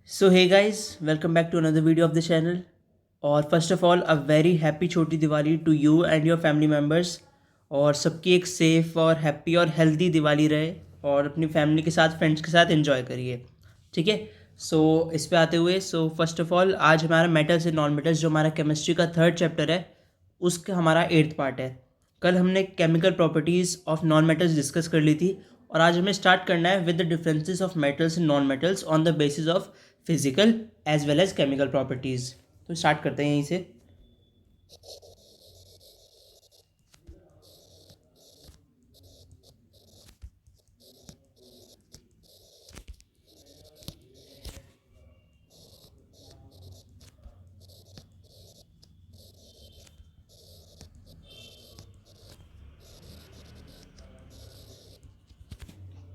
So hey guys, welcome back to another video of the channel. और first of all a very happy Chhoti Diwali to you and your family members. और सबकी एक safe और happy और healthy Diwali रहे और अपनी फैमिली के साथ फ्रेंड्स के साथ एंजॉय करिए। ठीक है। सो इस पे आते हुए फर्स्ट ऑफ ऑल आज हमारा मेटल्स एंड नॉन मेटल्स जो हमारा केमिस्ट्री का थर्ड चैप्टर है उसका हमारा एट्थ पार्ट है। कल हमने chemical properties of non metals discuss कर ली थी और आज हमें स्टार्ट करना है with the differences of metals and non metals on the basis of physical as well as chemical properties. तो स्टार्ट करते हैं यहीं से।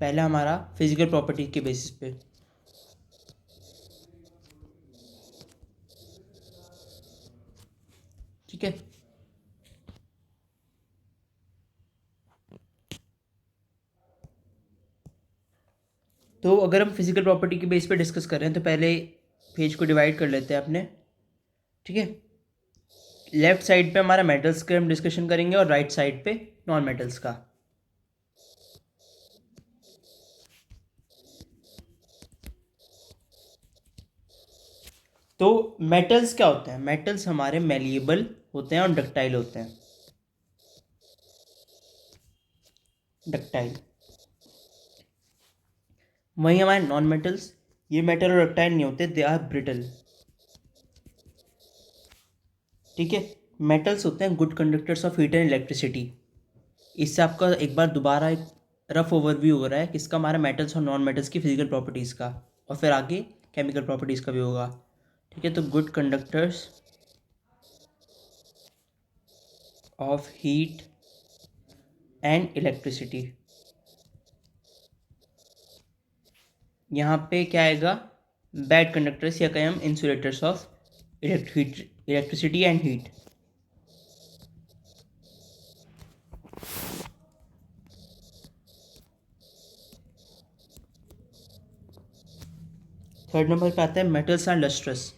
पहला हमारा फिजिकल प्रॉपर्टी के बेसिस पे। ठीक है। तो अगर हम फिजिकल प्रॉपर्टी के बेस पे डिस्कस कर रहे हैं तो पहले पेज को डिवाइड कर लेते हैं अपने। ठीक है। लेफ्ट साइड पे हमारा मेटल्स के हम डिस्कशन करेंगे और राइट साइड पे नॉन मेटल्स का। तो मेटल्स क्या होते हैं? मेटल्स हमारे मेलिएबल होते हैं और डक्टाइल होते हैं। डक्टाइल। वहीं हमारे नॉन मेटल्स, ये मेटल और डक्टाइल नहीं होते, दे आर ब्रिटल। ठीक है। मेटल्स होते हैं good conductors of heat and electricity. इससे आपका एक बार दोबारा एक रफ ओवरव्यू हो रहा है किसका, हमारा मेटल्स और नॉन मेटल्स की फिजिकल प्रॉपर्टीज़ का, और फिर आगे केमिकल प्रॉपर्टीज़ का भी होगा। ठीक है। तो good conductors of heat and electricity, यहाँ पे क्या आएगा? बैड कंडक्टर्स या कहें हम insulators of electricity and heat. Third number पे आता है मेटल्स आर लस्ट्रस।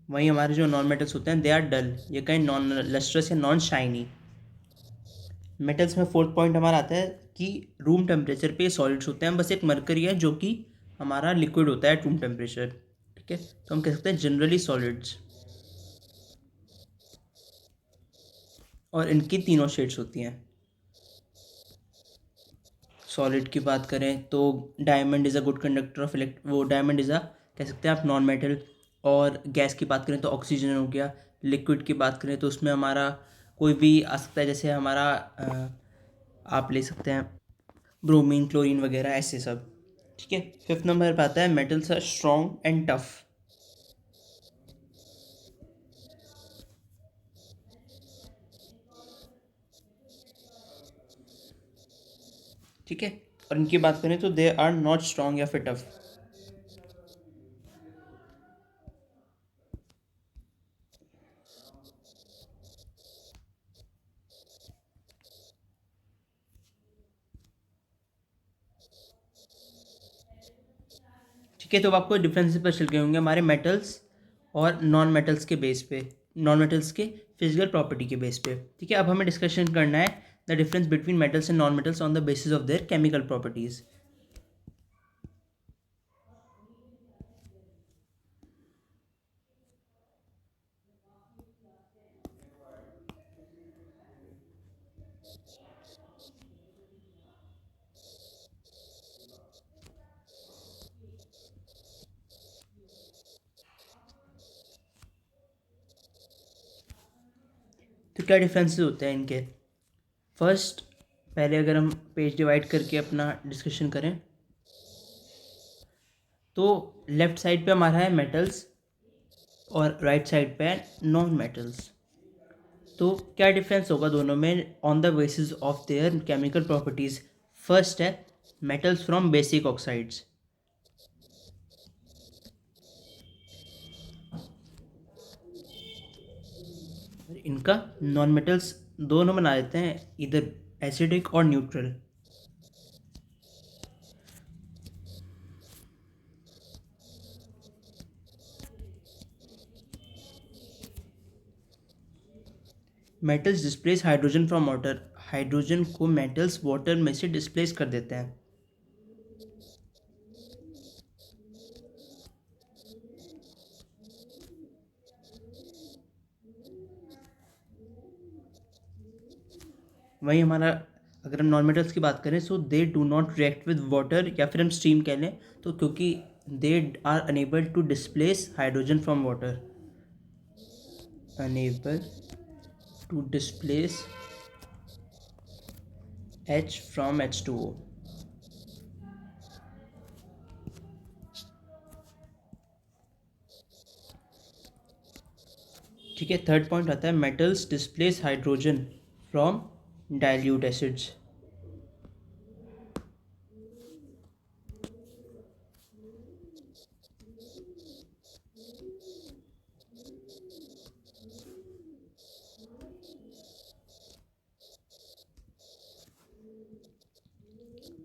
वहीं हमारे जो नॉन मेटल्स होते हैं दे आर डल, ये कहीं नॉन लस्ट्रस या नॉन शाइनी। मेटल्स में फोर्थ पॉइंट हमारा आता है कि रूम टेम्परेचर पे सॉलिड्स होते हैं, बस एक मरकरी है जो कि हमारा लिक्विड होता है रूम टेम्परेचर। ठीक है। तो हम कह सकते हैं जनरली सॉलिड्स, और इनकी तीनों शेड्स होती हैं। सॉलिड की बात करें तो diamond is a good conductor of वो डायमंड इज़ अ, कह सकते हैं आप, नॉन मेटल। और गैस की बात करें तो ऑक्सीजन हो गया। लिक्विड की बात करें तो उसमें हमारा कोई भी आ सकता है, जैसे हमारा आप ले सकते हैं ब्रोमीन, क्लोरीन वगैरह, ऐसे सब। ठीक है। फिफ्थ नंबर पर आता है metals are strong and tough. ठीक है। और इनकी बात करें तो दे आर नॉट स्ट्रॉन्ग या फिर टफ। ठीक है। तो अब आपको डिफरेंसेस पर चल गए होंगे हमारे मेटल्स और नॉन मेटल्स के बेस पे, नॉन मेटल्स के फिजिकल प्रॉपर्टी के बेस पे। ठीक है। अब हमें डिस्कशन करना है the difference between metals and non metals on the basis of their chemical properties. तो क्या डिफरेंसेस होते हैं इनके? फर्स्ट, पहले अगर हम पेज डिवाइड करके अपना डिस्कशन करें तो लेफ्ट साइड पे हमारा है मेटल्स और राइट साइड पे है नॉन मेटल्स। तो क्या डिफरेंस होगा दोनों में on the basis of their chemical properties? First है मेटल्स फ्रॉम बेसिक ऑक्साइड्स। इनका नॉन मेटल्स दोनों बना देते हैं, इधर एसिडिक और neutral. Metals displace hydrogen from water, hydrogen को मेटल्स वाटर में से डिस्प्लेस कर देते हैं। वहीं हमारा, अगर हम नॉन मेटल्स की बात करें, so they do not react with water, या फिर हम स्टीम कह लें, तो क्योंकि they are unable to displace hydrogen from water, unable to displace H from H2O। ठीक है, थर्ड पॉइंट आता है metals displace hydrogen from dilute acids.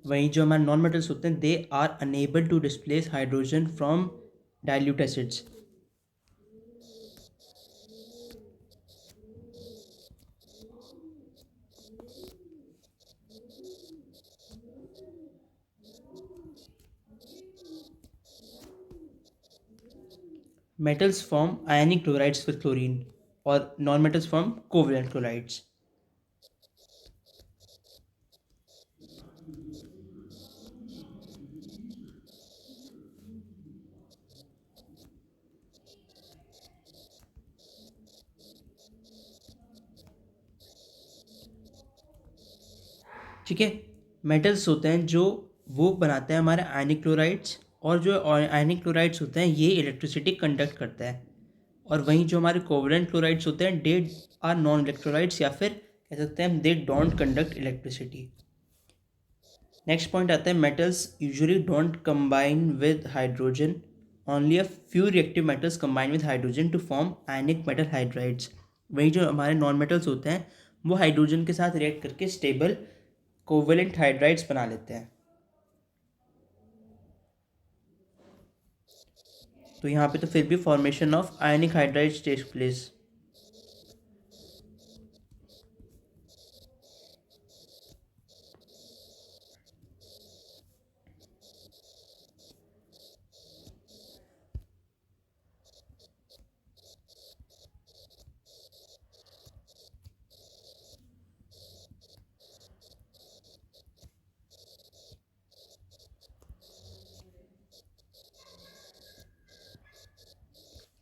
वहीं जो हमारे नॉन मेटल्स होते हैं, they are unable to displace hydrogen from dilute acids. Metals form ionic chlorides with chlorine, और non metals form covalent chlorides. ठीक है, मेटल्स होते हैं जो वो बनाते हैं हमारे आयनिक क्लोराइड्स, और जो आयनिक क्लोराइड्स होते हैं ये इलेक्ट्रिसिटी कंडक्ट करते हैं। और वहीं जो हमारे कोवेलेंट क्लोराइड्स होते हैं, दे आर नॉन इलेक्ट्रोलाइट्स, या फिर कह सकते हैं they don't conduct electricity. Next point आता है metals usually don't combine with hydrogen, only a few reactive metals combine with hydrogen to form ionic metal hydrides. वहीं जो हमारे नॉन मेटल्स होते हैं वो हाइड्रोजन के साथ रिएक्ट करके स्टेबल कोवेलेंट हाइड्राइड्स बना लेते हैं। तो यहाँ पे तो फिर भी formation of ionic hydrides takes place.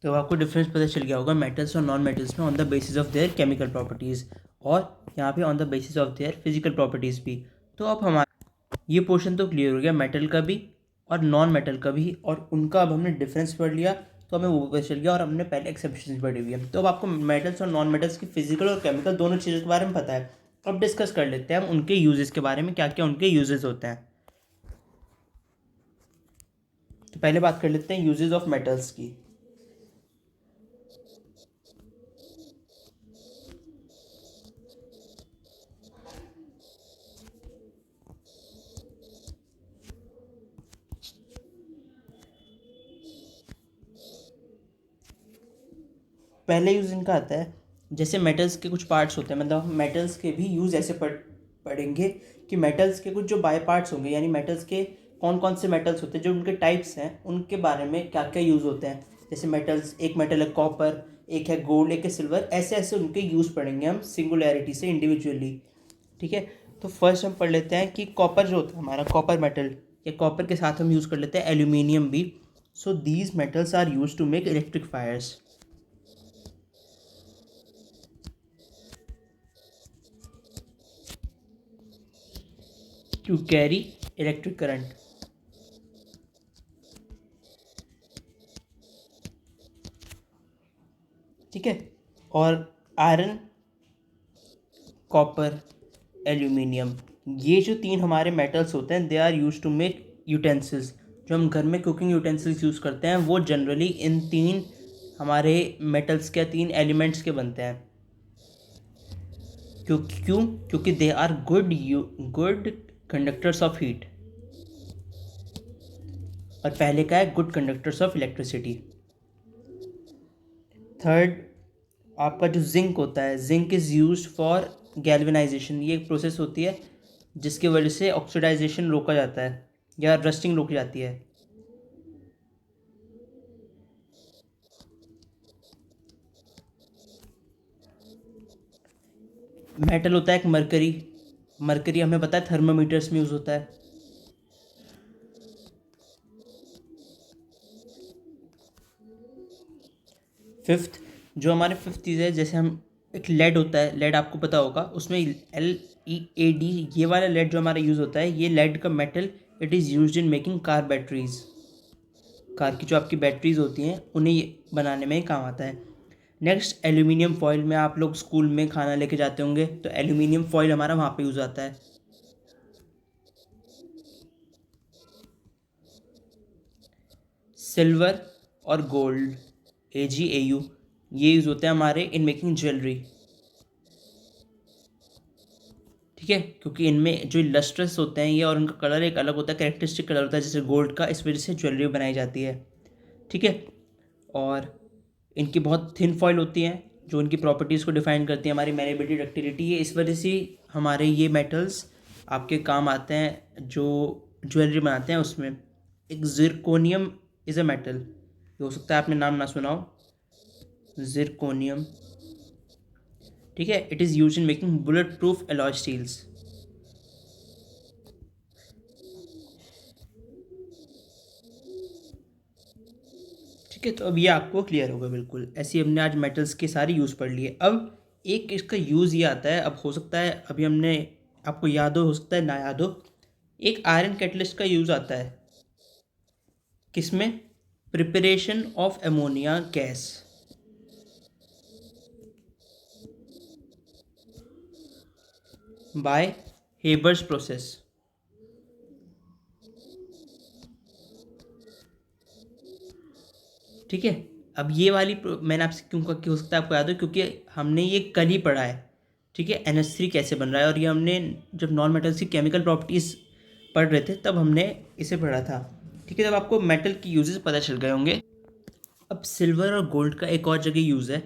तो आपको डिफरेंस पता चल गया होगा मेटल्स और नॉन मेटल्स में on the basis of their chemical properties, और यहाँ पे on the basis of their physical properties भी। तो अब हमारा ये पोर्शन तो क्लियर हो गया मेटल का भी और नॉन मेटल का भी, और उनका अब हमने डिफरेंस पढ़ लिया, तो हमें वो पता चल गया, और हमने पहले एक्सेप्शंस पढ़ी हुई है। तो अब आपको मेटल्स और नॉन मेटल्स की फिजिकल और केमिकल दोनों चीज़ों के बारे में पता है। अब डिस्कस कर लेते हैं हम उनके यूजेस के बारे में, क्या क्या उनके यूजेस होते हैं। तो पहले बात कर लेते हैं यूजेस ऑफ मेटल्स की। पहले यूज़ इनका आता है, जैसे मेटल्स के कुछ पार्ट्स होते हैं, मतलब मेटल्स के भी यूज़ ऐसे पढ़ेंगे कि मेटल्स के कुछ जो बाय पार्ट्स होंगे, यानी मेटल्स के कौन कौन से मेटल्स होते हैं, जो उनके टाइप्स हैं उनके बारे में क्या क्या यूज़ होते हैं। जैसे मेटल्स, एक मेटल है कॉपर, एक है गोल्ड, एक है सिल्वर, ऐसे ऐसे उनके यूज़ पढ़ेंगे हम सिंगुलैरिटी से, इंडिविजुअली। ठीक है, तो फर्स्ट हम पढ़ लेते हैं कि कॉपर जो होता है हमारा, कॉपर मेटल, या कॉपर के साथ हम यूज़ कर लेते हैं एल्यूमिनियम भी। So these metals are use to make electric wires, to carry electric current. ठीक है, और आयरन, कॉपर, एल्यूमिनियम, ये जो तीन हमारे मेटल्स होते हैं, they are use to make utensils. जो हम घर में कुकिंग यूटेंसिल्स यूज़ करते हैं वो जनरली इन तीन हमारे मेटल्स के, तीन एलिमेंट्स के बनते हैं। क्योंकि they are good conductors of heat, और पहले का है good conductors of electricity. Third आपका जो जिंक होता है, zinc is used for galvanization. ये एक प्रोसेस होती है जिसकी वजह से ऑक्सीडाइजेशन रोका जाता है या रस्टिंग रोकी जाती है। मेटल होता है एक मरकरी। मरकरी हमें पता है थर्मामीटर्स में यूज़ होता है। फिफ्थ, जो हमारे फिफ्थ चीज़ है, जैसे हम एक लेड होता है, लेड आपको पता होगा, उसमें LEAD, ये वाला लेड जो हमारा यूज़ होता है, ये लेड का metal it is used in making car batteries. Car की जो आपकी बैटरीज होती हैं उन्हें ये बनाने में ही काम आता है। नेक्स्ट, एल्यूमिनियम फॉयल में आप लोग स्कूल में खाना लेके जाते होंगे तो एल्यूमिनियम फॉयल हमारा वहाँ पे यूज़ आता है। सिल्वर और गोल्ड, AgAu, ये यूज़ होते हैं हमारे इन मेकिंग ज्वेलरी। ठीक है, क्योंकि इनमें जो लस्ट्रस होते हैं ये और उनका कलर एक अलग होता है, कैरेक्टरिस्टिक कलर होता है जैसे गोल्ड का, इस वजह से ज्वेलरी बनाई जाती है। ठीक है, और इनकी बहुत थिन फॉइल होती हैं जो इनकी प्रॉपर्टीज़ को डिफाइन करती है, हमारी मैनेबिलिटी, डक्टिलिटी। ये इस वजह से हमारे ये मेटल्स आपके काम आते हैं जो ज्वेलरी बनाते हैं उसमें। एक जिरकोनियम इज़ अ मेटल, हो सकता है आपने नाम ना सुना हो, जिरकोनियम। ठीक है, it is use in making bullet proof alloy steels. ठीक है, तो अब ये आपको क्लियर होगा बिल्कुल। ऐसे ही हमने आज मेटल्स के सारे यूज़ पढ़ लिए। अब एक इसका यूज़ ये आता है, अब हो सकता है अभी हमने आपको याद हो सकता है ना याद हो, एक आयरन कैटलिस्ट का यूज़ आता है किसमें? Preparation of ammonia gas. By Haber's process. ठीक है, अब ये वाली मैंने आपसे क्यों कहा कि हो सकता है आपको याद हो, क्योंकि हमने ये कल ही पढ़ा है। ठीक है, NH3 कैसे बन रहा है, और ये हमने जब नॉन मेटल्स की केमिकल प्रॉपर्टीज़ पढ़ रहे थे तब हमने इसे पढ़ा था। ठीक है, तब आपको मेटल की यूजेस पता चल गए होंगे। अब सिल्वर और गोल्ड का एक और जगह यूज़ है।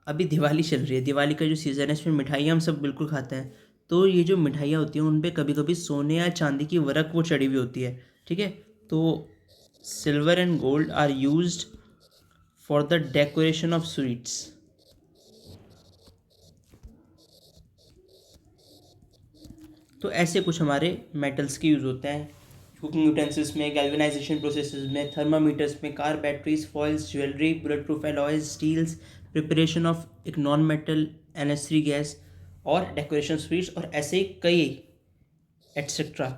अभी दिवाली चल रही है, दिवाली का जो सीज़न है इसमें मिठाइयाँ हम सब बिल्कुल खाते हैं। तो ये जो मिठाइयाँ होती हैं उन पे कभी कभी सोने या चांदी की वरक वो चढ़ी हुई होती है। ठीक है, तो silver and gold are used for the decoration of sweets. तो ऐसे कुछ हमारे मेटल्स के यूज़ होते हैं कुकिंग यूटेंसिल्स में, गैल्वेनाइजेशन प्रोसेसेस में, थर्मामीटर्स में, car batteries, foils, jewellery, bullet proof alloys, steels, preparation of एक नॉन मेटल NH3 गैस, और डेकोरेशन स्वीट्स, और ऐसे ही कई एट्सेट्रा,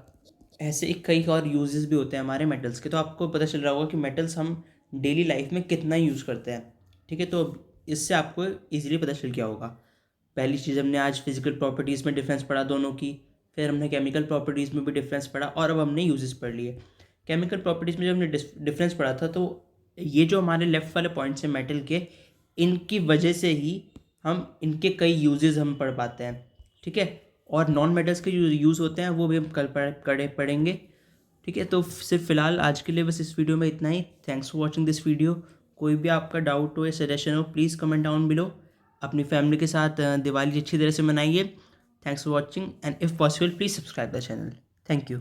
ऐसे ही कई और यूजेस भी होते हैं हमारे मेटल्स के। तो आपको पता चल रहा होगा कि मेटल्स हम डेली लाइफ में कितना यूज़ करते हैं। ठीक है, तो इससे आपको इजीली पता चल गया होगा। पहली चीज़ हमने आज फिजिकल प्रॉपर्टीज़ में डिफरेंस पढ़ा दोनों की, फिर हमने केमिकल प्रॉपर्टीज़ में भी डिफरेंस पढ़ा, और अब हमने यूजेस पढ़ लिए। केमिकल प्रॉपर्टीज़ में जब हमने डिफरेंस पढ़ा था तो ये जो हमारे लेफ्ट वाले पॉइंट्स हैं मेटल के, इनकी वजह से ही हम इनके कई यूजेस हम पढ़ पाते हैं। ठीक है, और नॉन मेटल्स के जो यूज़ होते हैं वो भी हम कल पढ़ेंगे। ठीक है, तो सिर्फ फ़िलहाल आज के लिए बस इस वीडियो में इतना ही। Thanks for watching this video. कोई भी आपका डाउट हो या सजेशन हो प्लीज़ कमेंट डाउन बिलो। अपनी फैमिली के साथ दिवाली अच्छी तरह से मनाइए। Thanks for watching, and if possible please subscribe the channel. Thank you.